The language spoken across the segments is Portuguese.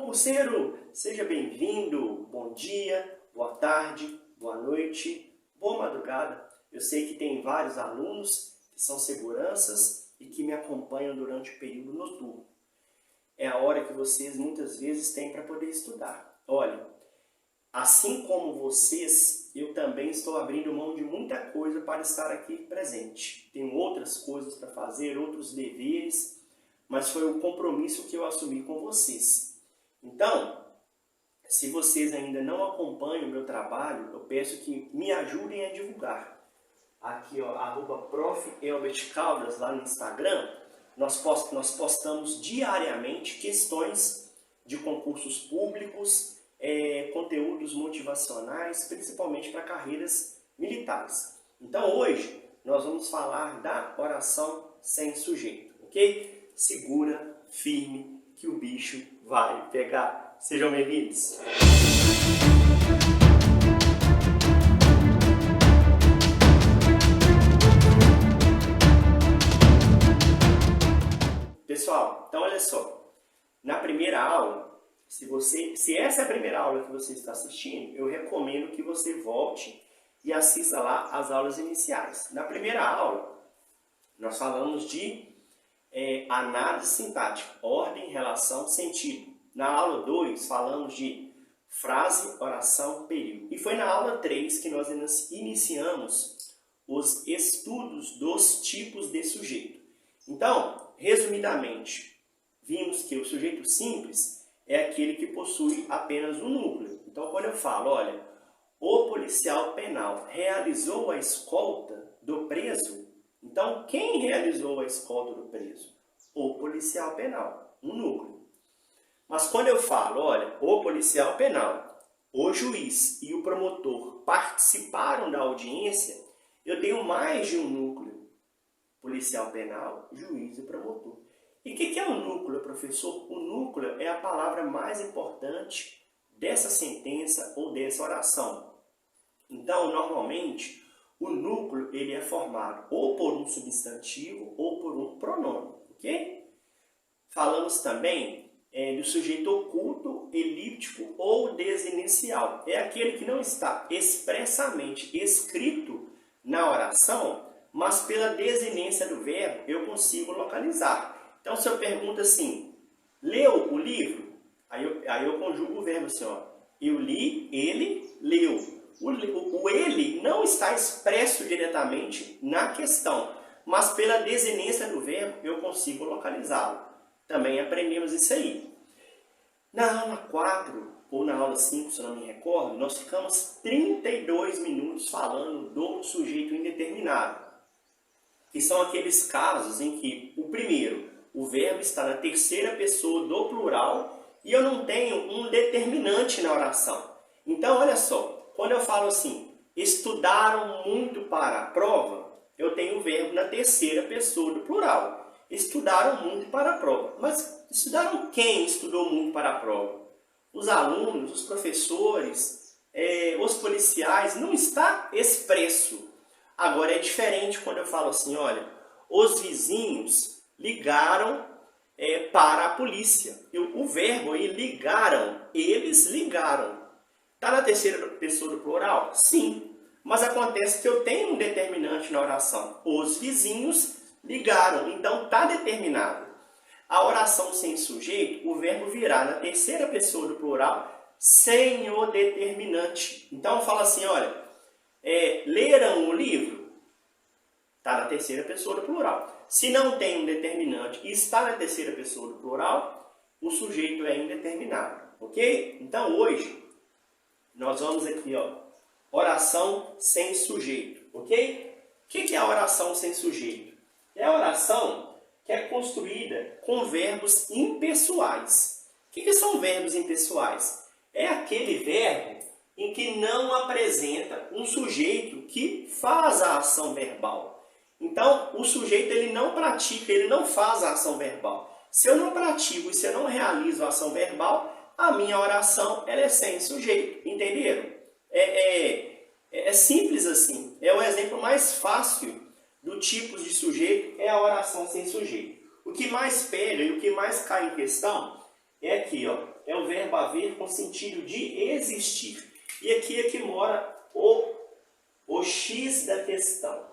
concurseiro, seja bem-vindo, bom dia, boa tarde, boa noite, boa madrugada. Eu sei que tem vários alunos que são seguranças e que me acompanham durante o período noturno. É a hora que vocês muitas vezes têm para poder estudar. Olha, assim como vocês, eu também estou abrindo mão de muita coisa para estar aqui presente. Tenho outras coisas para fazer, outros deveres, mas foi o compromisso que eu assumi com vocês. Então, se vocês ainda não acompanham o meu trabalho, eu peço que me ajudem a divulgar. Aqui, ó, @prof.elbert.caldas lá no Instagram, nós postamos diariamente questões de concursos públicos, conteúdos motivacionais, principalmente para carreiras militares. Então hoje nós vamos falar da oração sem sujeito, ok? Segura, firme, que o bicho vai pegar. Sejam bem-vindos! Pessoal, então olha só, na primeira aula, se essa é a primeira aula que você está assistindo, eu recomendo que você volte e assista lá as aulas iniciais. Na primeira aula, nós falamos de análise sintática, ordem, relação, sentido. Na aula 2, falamos de frase, oração, período. E foi na aula 3 que nós iniciamos os estudos dos tipos de sujeito. Então, resumidamente, vimos que o sujeito simples é aquele que possui apenas um núcleo. Então, quando eu falo, olha, o policial penal realizou a escolta do preso, então quem realizou a escolta do preso? O policial penal, um núcleo. Mas quando eu falo, olha, o policial penal, o juiz e o promotor participaram da audiência, eu tenho mais de um núcleo. Policial penal, juiz e promotor. E o que é o núcleo, professor? O núcleo é a palavra mais importante dessa sentença ou dessa oração. Então, normalmente, o núcleo ele é formado ou por um substantivo ou por um pronome, ok? Falamos também do sujeito oculto, elíptico ou desinicial. É aquele que não está expressamente escrito na oração, mas pela desinência do verbo eu consigo localizar. Então, se eu pergunto assim, leu o livro? Aí eu conjugo o verbo assim, ó, eu li, ele leu. O ele não está expresso diretamente na questão, mas pela desinência do verbo eu consigo localizá-lo. Também aprendemos isso aí. Na aula 4, ou na aula 5, se eu não me recordo, nós ficamos 32 minutos falando do sujeito indeterminado, que são aqueles casos em que, o primeiro, o verbo está na terceira pessoa do plural e eu não tenho um determinante na oração. Então, olha só, quando eu falo assim, estudaram muito para a prova, eu tenho o verbo na terceira pessoa do plural. Estudaram muito para a prova. Mas estudaram quem estudou muito para a prova? Os alunos, os professores, os policiais, não está expresso. Agora é diferente quando eu falo assim, olha, os vizinhos ligaram para a polícia. O verbo aí, ligaram, eles ligaram. Está na terceira pessoa do plural? Sim. Mas acontece que eu tenho um determinante na oração. Os vizinhos ligaram. Então está determinado. A oração sem sujeito, o verbo virá na terceira pessoa do plural sem o determinante. Então eu falo assim, olha, leram o livro? Está na terceira pessoa do plural. Se não tem um determinante e está na terceira pessoa do plural, o sujeito é indeterminado. Ok? Então hoje nós vamos aqui, ó, oração sem sujeito. Ok? O que é a oração sem sujeito? É a oração que é construída com verbos impessoais. O que são verbos impessoais? É aquele verbo em que não apresenta um sujeito que faz a ação verbal. Então, o sujeito ele não pratica, ele não faz a ação verbal. Se eu não pratico e se eu não realizo a ação verbal, a minha oração ela é sem sujeito. Entenderam? É simples assim. É o exemplo mais fácil do tipos de sujeito, é a oração sem sujeito. O que mais pega e o que mais cai em questão é aqui, ó. É o verbo haver com sentido de existir. E aqui é que mora o X da questão.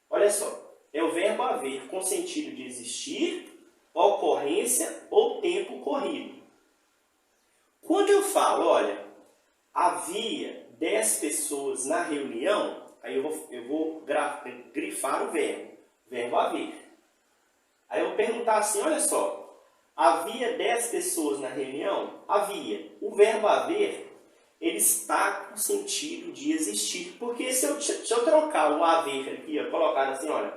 Olha só. É o verbo haver com sentido de existir, ocorrência ou tempo corrido. Quando eu falo, olha, havia 10 pessoas na reunião, aí eu vou grifar o verbo haver. Aí eu vou perguntar assim, olha só, havia 10 pessoas na reunião? Havia. O verbo haver, ele está com sentido de existir. Porque se eu trocar o haver aqui, ó, colocar assim, olha,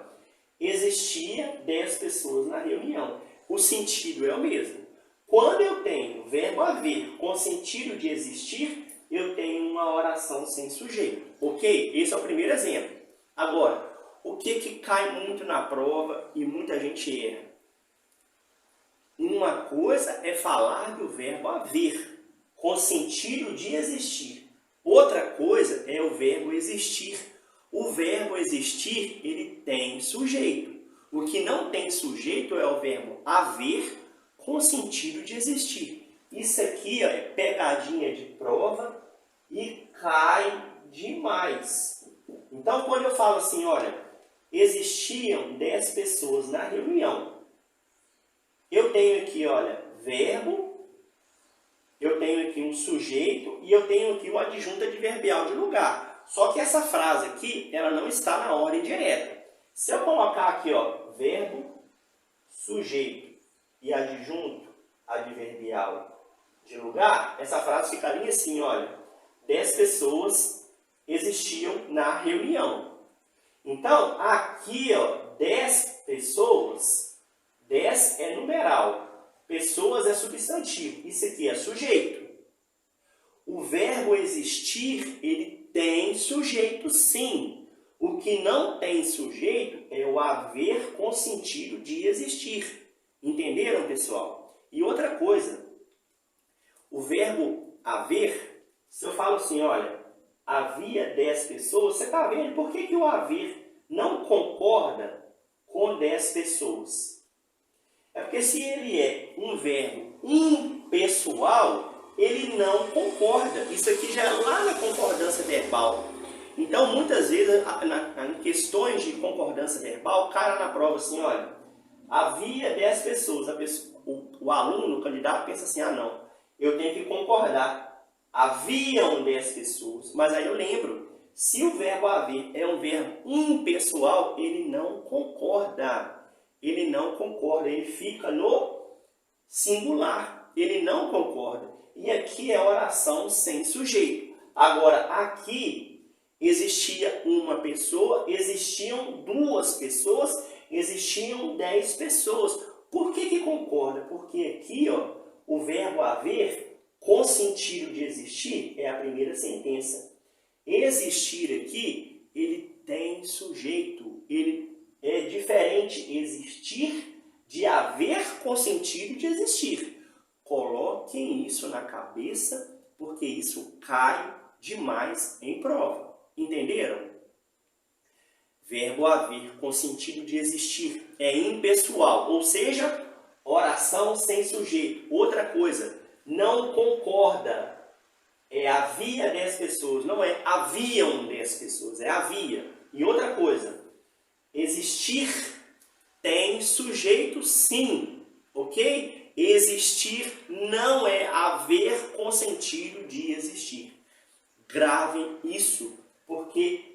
existia 10 pessoas na reunião. O sentido é o mesmo. Quando eu tenho verbo haver com sentido de existir, eu tenho uma oração sem sujeito. Ok? Esse é o primeiro exemplo. Agora, o que cai muito na prova e muita gente erra? Uma coisa é falar do verbo haver com sentido de existir. Outra coisa é o verbo existir. O verbo existir, ele tem sujeito. O que não tem sujeito é o verbo haver com sentido de existir. Isso aqui, ó, é pegadinha de prova e cai demais. Então, quando eu falo assim, olha, existiam 10 pessoas na reunião. Eu tenho aqui, olha, verbo, eu tenho aqui um sujeito e eu tenho aqui uma adjunta adverbial de lugar. Só que essa frase aqui, ela não está na ordem direta. Se eu colocar aqui, ó, verbo, sujeito e adjunto adverbial de lugar, essa frase ficaria assim, olha, 10 pessoas existiam na reunião. Então, aqui, ó, 10 pessoas, 10 é numeral, pessoas é substantivo, isso aqui é sujeito. O verbo existir, ele tem sujeito sim. O que não tem sujeito é o haver com sentido de existir. Entenderam, pessoal? E outra coisa, o verbo haver, se eu falo assim, olha, havia 10 pessoas, você está vendo por que o haver não concorda com 10 pessoas? É porque se ele é um verbo impessoal, ele não concorda. Isso aqui já é lá na concordância verbal. Então, muitas vezes, em questões de concordância verbal, cai na prova assim, olha, havia 10 pessoas. O aluno, o candidato, pensa assim, ah não, eu tenho que concordar. Haviam 10 pessoas. Mas aí eu lembro, se o verbo haver é um verbo impessoal, ele não concorda. Ele não concorda, ele fica no singular. Ele não concorda. E aqui é oração sem sujeito. Agora, aqui existia uma pessoa, existiam 2 pessoas, existiam 10 pessoas. Por que concorda? Porque aqui, ó, o verbo haver, com sentido de existir, é a primeira sentença. Existir aqui, ele tem sujeito. Ele é diferente existir de haver com sentido de existir. Coloquem isso na cabeça, porque isso cai demais em prova. Entenderam? Verbo haver com sentido de existir é impessoal, ou seja, oração sem sujeito. Outra coisa, não concorda. É havia 10 pessoas, não é haviam 10 pessoas, é havia. E outra coisa, existir tem sujeito sim, ok? Existir não é haver com sentido de existir. Gravem isso, porque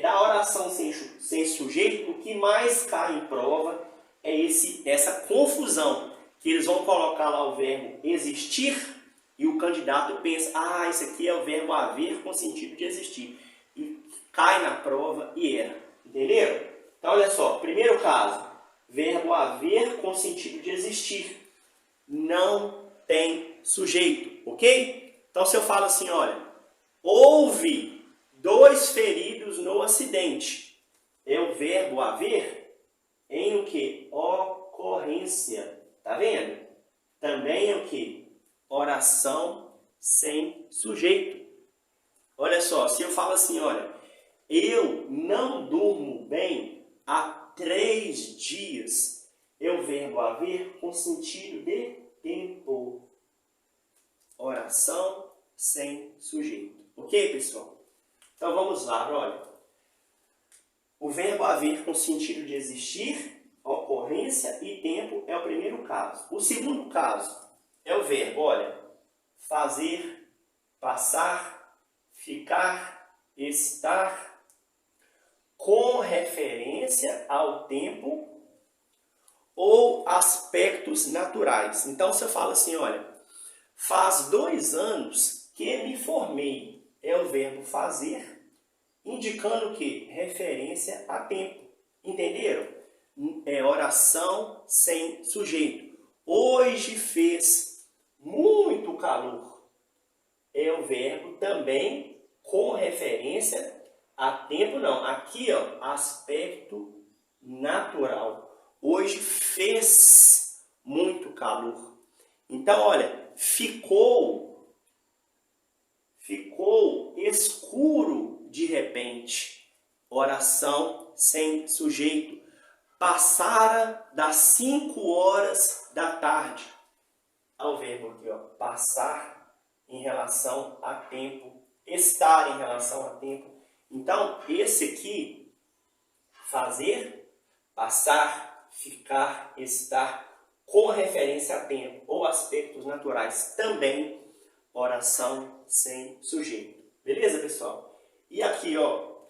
da oração sem sujeito, o que mais cai em prova é essa confusão, que eles vão colocar lá o verbo existir e o candidato pensa, ah, isso aqui é o verbo haver com sentido de existir. E cai na prova e erra. Entenderam? Então, olha só, primeiro caso, verbo haver com sentido de existir. Não tem sujeito, ok? Então, se eu falo assim, olha, houve 2 feridos no acidente. É o verbo haver em o quê? Ocorrência. Tá vendo? Também é o quê? Oração sem sujeito. Olha só, se eu falo assim, olha, eu não durmo bem há 3 dias. é o verbo haver com sentido de tempo. Oração sem sujeito. Ok, pessoal? Então vamos lá, olha. O verbo haver com sentido de existir, ocorrência e tempo é o primeiro caso. O segundo caso é o verbo, olha, fazer, passar, ficar, estar, com referência ao tempo ou aspectos naturais. Então você fala assim, olha, faz 2 anos que me formei. É o verbo fazer, indicando o quê? Referência a tempo. Entenderam? É oração sem sujeito. Hoje fez muito calor. É o verbo também com referência a tempo, não. Aqui, ó, aspecto natural. Hoje fez muito calor. Então, olha, ficou escuro de repente. Oração sem sujeito. Passara das 5 horas da tarde. Olha o verbo aqui, ó. Passar em relação a tempo. Estar em relação a tempo. Então, esse aqui, fazer, passar, ficar, estar, com referência a tempo ou aspectos naturais, também oração sem sujeito. Beleza, pessoal? E aqui, ó,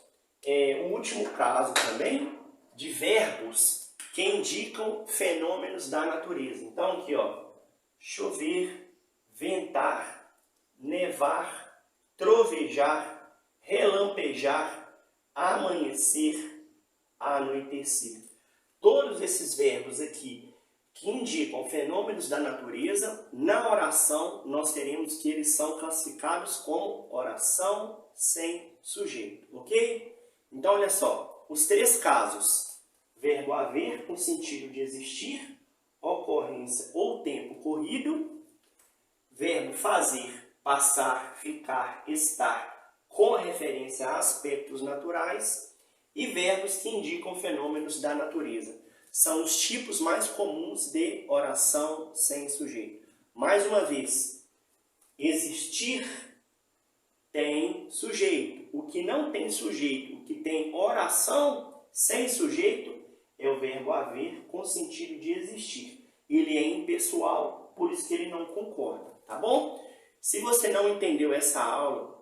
o último caso também de verbos que indicam fenômenos da natureza. Então, aqui, ó, chover, ventar, nevar, trovejar, relampejar, amanhecer, anoitecer. Todos esses verbos aqui que indicam fenômenos da natureza, na oração nós teremos que eles são classificados como oração sem sujeito, ok? Então, olha só, os 3 casos, verbo haver com sentido de existir, ocorrência ou tempo corrido, verbo fazer, passar, ficar, estar, com referência a aspectos naturais, e verbos que indicam fenômenos da natureza. São os tipos mais comuns de oração sem sujeito. Mais uma vez, existir tem sujeito. O que não tem sujeito, o que tem oração sem sujeito, é o verbo haver com sentido de existir. Ele é impessoal, por isso que ele não concorda, tá bom? Se você não entendeu essa aula,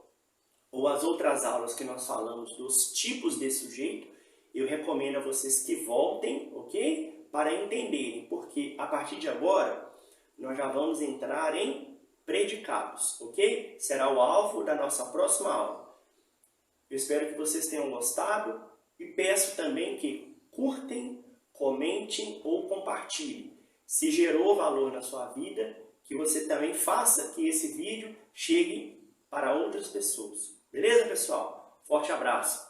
ou as outras aulas que nós falamos dos tipos de sujeito, eu recomendo a vocês que voltem, ok? Para entenderem, porque a partir de agora, nós já vamos entrar em predicados, ok? Será o alvo da nossa próxima aula. Eu espero que vocês tenham gostado e peço também que curtem, comentem ou compartilhem. Se gerou valor na sua vida, que você também faça que esse vídeo chegue para outras pessoas. Beleza, pessoal? Forte abraço!